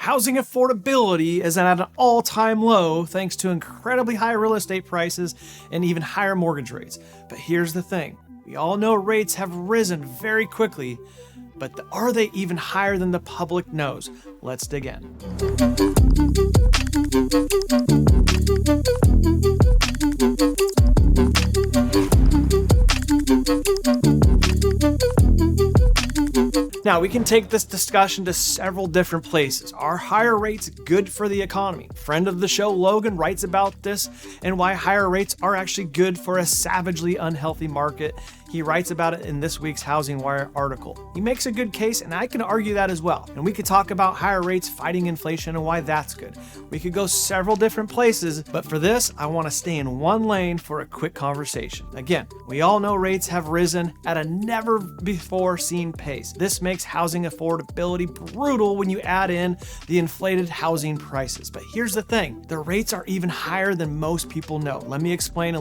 Housing affordability is at an all-time low thanks to incredibly high real estate prices and even higher mortgage rates. But here's the thing. We all know rates have risen very quickly, but are they even higher than the public knows? Let's dig in. Now, we can take this discussion to several different places. Are higher rates good for the economy? Friend of the show, Logan, writes about this and why higher rates are actually good for a savagely unhealthy market. He writes about it in this week's Housing Wire article. He makes a good case, and I can argue that as well. And we could talk about higher rates fighting inflation and why that's good. We could go several different places, but for this, I want to stay in one lane for a quick conversation. Again, we all know rates have risen at a never before seen pace. This makes housing affordability brutal when you add in the inflated housing prices. But here's the thing, the rates are even higher than most people know. Let me explain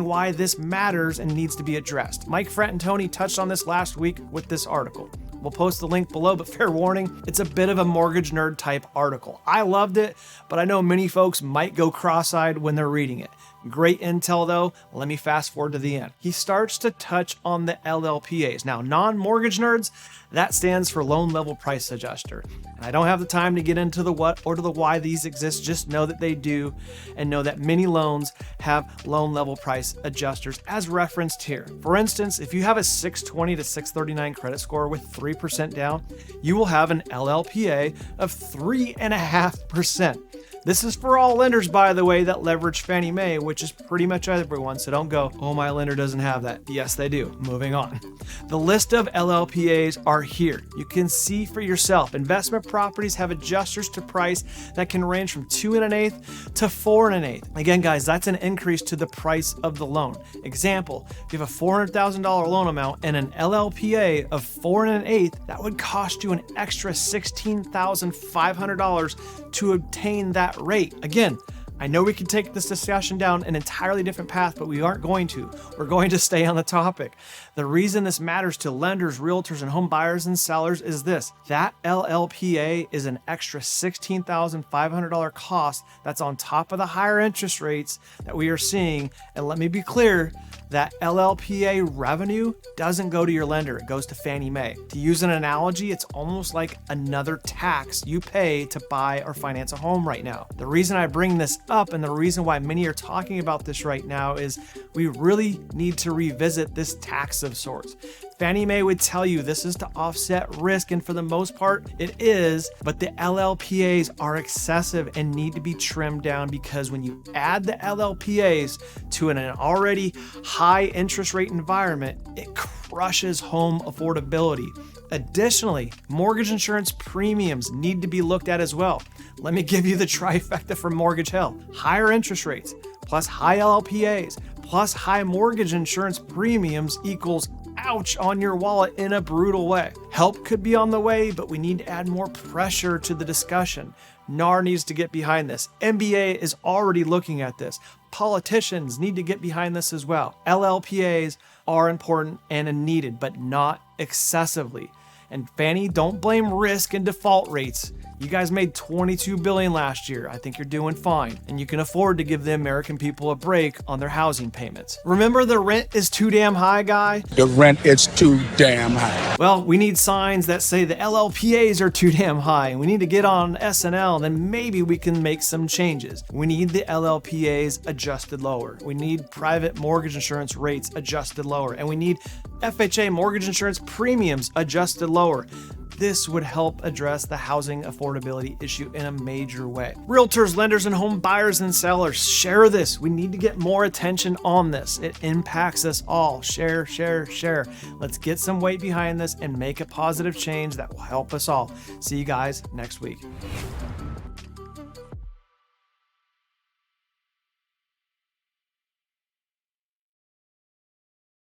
why this matters and needs to be addressed. Mike Frantantoni touched on this last week with this article. We'll post the link below, but fair warning, it's a bit of a mortgage nerd type article. I loved it, but I know many folks might go cross-eyed when they're reading it. Great intel though. Let me fast forward to the end. He starts to touch on the LLPAs. Now, non-mortgage nerds, that stands for loan level price adjuster. And I don't have the time to get into the what or to the why these exist. Just know that they do, and know that many loans have loan level price adjusters as referenced here. For instance, if you have a 620 to 639 credit score with 3% down, you will have an LLPA of 3.5%. This is for all lenders, by the way, that leverage Fannie Mae, which is pretty much everyone, so don't go, oh, my lender doesn't have that. Yes, they do. Moving on. The list of LLPAs are here. You can see for yourself. Investment properties have adjusters to price that can range from 2 1/8 to 4 1/8. Again, guys, that's an increase to the price of the loan. Example, if you have a $400,000 loan amount and an LLPA of 4 1/8, that would cost you an extra $16,500 to obtain that rate. Again, I know we can take this discussion down an entirely different path, but we aren't going to. We're going to stay on the topic. The reason this matters to lenders, realtors, and home buyers and sellers is this. That LLPA is an extra $16,500 cost that's on top of the higher interest rates that we are seeing. And let me be clear, that LLPA revenue doesn't go to your lender, it goes to Fannie Mae. To use an analogy, it's almost like another tax you pay to buy or finance a home right now. The reason I bring this up and the reason why many are talking about this right now is we really need to revisit this tax of sorts. Fannie Mae would tell you this is to offset risk, and for the most part, it is, but the LLPAs are excessive and need to be trimmed down because when you add the LLPAs to an already high interest rate environment, it crushes home affordability. Additionally, mortgage insurance premiums need to be looked at as well. Let me give you the trifecta for mortgage hell. Higher interest rates, plus high LLPAs, plus high mortgage insurance premiums equals ouch on your wallet in a brutal way. Help could be on the way, but we need to add more pressure to the discussion. NAR needs to get behind this. MBA is already looking at this. Politicians need to get behind this as well. LLPAs are important and needed, but not excessively. And Fannie, don't blame risk and default rates. You guys made $22 billion last year. I think you're doing fine. And you can afford to give the American people a break on their housing payments. Remember the rent is too damn high, guy? The rent is too damn high. Well, we need signs that say the LLPAs are too damn high, and we need to get on SNL, and then maybe we can make some changes. We need the LLPAs adjusted lower. We need private mortgage insurance rates adjusted lower, and we need FHA mortgage insurance premiums adjusted lower. This would help address the housing affordability issue in a major way. Realtors, lenders, and home buyers and sellers, share this. We need to get more attention on this. It impacts us all. Share, share, share. Let's get some weight behind this and make a positive change that will help us all. See you guys next week.